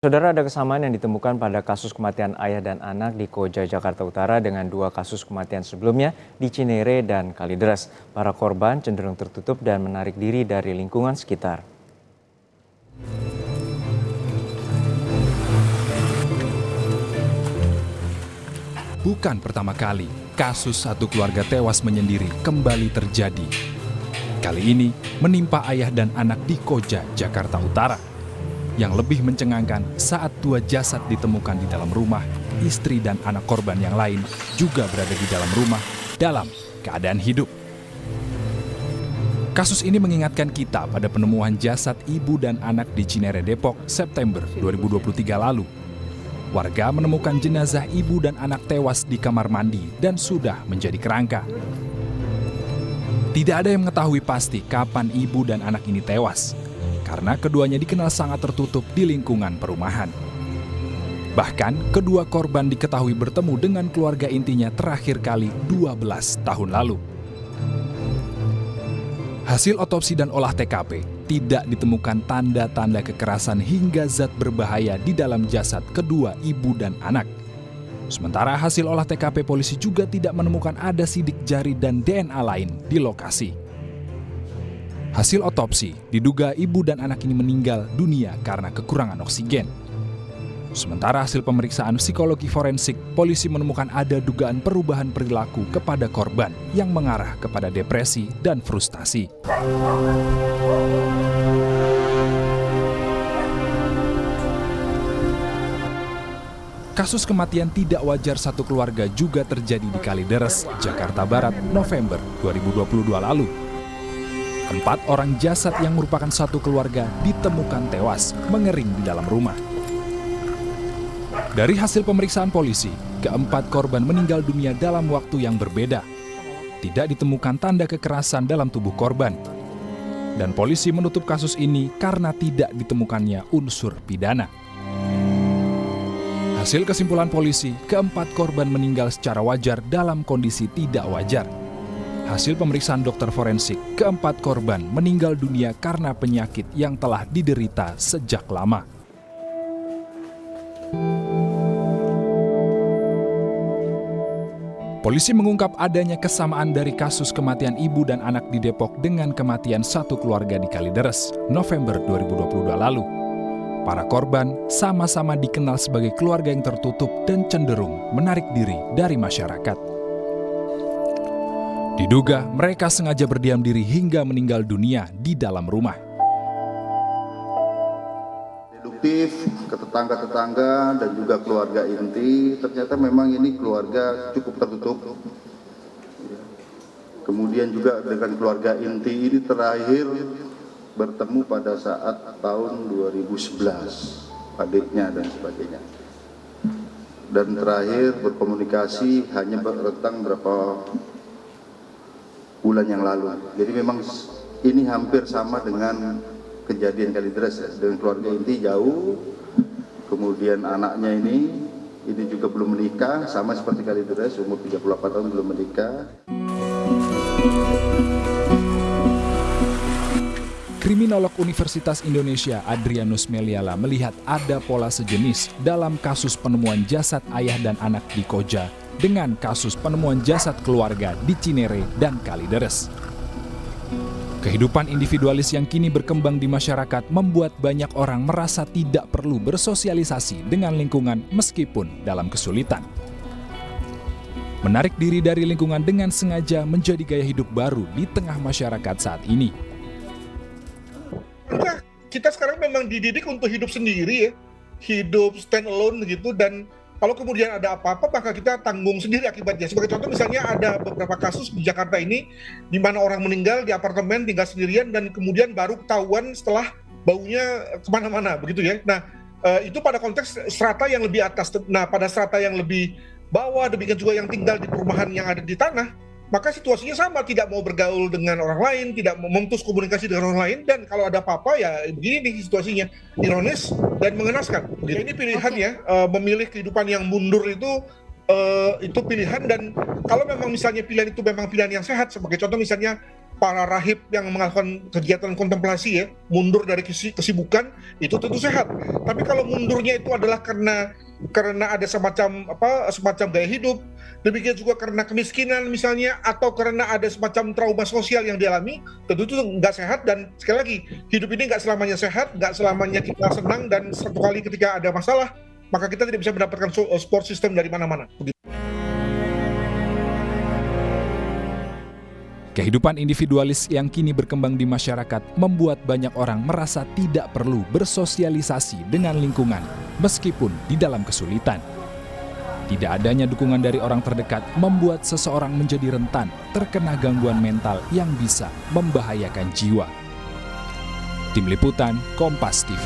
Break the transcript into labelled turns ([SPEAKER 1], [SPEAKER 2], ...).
[SPEAKER 1] Saudara, ada kesamaan yang ditemukan pada kasus kematian ayah dan anak di Koja, Jakarta Utara dengan dua kasus kematian sebelumnya di Cinere dan Kalideres. Para korban cenderung tertutup dan menarik diri dari lingkungan sekitar.
[SPEAKER 2] Bukan pertama kali kasus satu keluarga tewas menyendiri kembali terjadi. Kali ini menimpa ayah dan anak di Koja, Jakarta Utara. Yang lebih mencengangkan saat dua jasad ditemukan di dalam rumah, istri dan anak korban yang lain juga berada di dalam rumah dalam keadaan hidup. Kasus ini mengingatkan kita pada penemuan jasad ibu dan anak di Cinere, Depok, September 2023 lalu. Warga menemukan jenazah ibu dan anak tewas di kamar mandi dan sudah menjadi kerangka. Tidak ada yang mengetahui pasti kapan ibu dan anak ini tewas, karena keduanya dikenal sangat tertutup di lingkungan perumahan. Bahkan, kedua korban diketahui bertemu dengan keluarga intinya terakhir kali 12 tahun lalu. Hasil otopsi dan olah TKP tidak ditemukan tanda-tanda kekerasan hingga zat berbahaya di dalam jasad kedua ibu dan anak. Sementara hasil olah TKP polisi juga tidak menemukan ada sidik jari dan DNA lain di lokasi. Hasil otopsi diduga ibu dan anak ini meninggal dunia karena kekurangan oksigen. Sementara hasil pemeriksaan psikologi forensik, polisi menemukan ada dugaan perubahan perilaku kepada korban yang mengarah kepada depresi dan frustasi. Kasus kematian tidak wajar satu keluarga juga terjadi di Kalideres, Jakarta Barat, November 2022 lalu. 4 orang jasad yang merupakan satu keluarga ditemukan tewas, mengering di dalam rumah. Dari hasil pemeriksaan polisi, keempat korban meninggal dunia dalam waktu yang berbeda. Tidak ditemukan tanda kekerasan dalam tubuh korban. Dan polisi menutup kasus ini karena tidak ditemukannya unsur pidana. Hasil kesimpulan polisi, keempat korban meninggal secara wajar dalam kondisi tidak wajar. Hasil pemeriksaan dokter forensik, keempat korban meninggal dunia karena penyakit yang telah diderita sejak lama. Polisi mengungkap adanya kesamaan dari kasus kematian ibu dan anak di Depok dengan kematian satu keluarga di Kalideres, November 2022 lalu. Para korban sama-sama dikenal sebagai keluarga yang tertutup dan cenderung menarik diri dari masyarakat. Diduga mereka sengaja berdiam diri hingga meninggal dunia di dalam rumah.
[SPEAKER 3] Deduktif ke tetangga-tetangga dan juga keluarga inti, ternyata memang ini keluarga cukup tertutup. Kemudian juga dengan keluarga inti ini terakhir bertemu pada saat tahun 2011, adiknya dan sebagainya. Dan terakhir berkomunikasi hanya bertentang berapa bulan yang lalu. Jadi memang ini hampir sama dengan kejadian Kalideres, dengan keluarga inti jauh. Kemudian anaknya ini juga belum menikah, sama seperti Kalideres, umur 38 tahun belum menikah.
[SPEAKER 2] Kriminolog Universitas Indonesia Adrianus Meliala melihat ada pola sejenis dalam kasus penemuan jasad ayah dan anak di Koja dengan kasus penemuan jasad keluarga di Cinere dan Kalideres. Kehidupan individualis yang kini berkembang di masyarakat membuat banyak orang merasa tidak perlu bersosialisasi dengan lingkungan meskipun dalam kesulitan. Menarik diri dari lingkungan dengan sengaja menjadi gaya hidup baru di tengah masyarakat saat ini.
[SPEAKER 4] Kita sekarang memang dididik untuk hidup sendiri ya, hidup stand alone gitu, dan kalau kemudian ada apa-apa maka kita tanggung sendiri akibatnya. Sebagai contoh misalnya ada beberapa kasus di Jakarta ini di mana orang meninggal di apartemen tinggal sendirian dan kemudian baru ketahuan setelah baunya kemana-mana begitu ya. Nah itu pada konteks strata yang lebih atas. Nah pada strata yang lebih bawah, demikian juga yang tinggal di perumahan yang ada di tanah, maka situasinya sama, tidak mau bergaul dengan orang lain, tidak mau memutus komunikasi dengan orang lain, dan kalau ada apa-apa ya begini nih situasinya, ironis dan mengenaskan. Ini pilihan ya, memilih kehidupan yang mundur itu pilihan, dan kalau memang misalnya pilihan itu memang pilihan yang sehat, sebagai contoh misalnya para rahib yang melakukan kegiatan kontemplasi ya, mundur dari kesibukan, itu tentu sehat. Tapi kalau mundurnya itu adalah karena ada semacam gaya hidup, demikian juga karena kemiskinan misalnya, atau karena ada semacam trauma sosial yang dialami, tentu itu nggak sehat. Dan sekali lagi, hidup ini nggak selamanya sehat, nggak selamanya kita senang, dan satu kali ketika ada masalah, maka kita tidak bisa mendapatkan support system dari mana-mana.
[SPEAKER 2] Kehidupan individualis yang kini berkembang di masyarakat membuat banyak orang merasa tidak perlu bersosialisasi dengan lingkungan, meskipun di dalam kesulitan. Tidak adanya dukungan dari orang terdekat membuat seseorang menjadi rentan terkena gangguan mental yang bisa membahayakan jiwa. Tim Liputan, Kompas TV.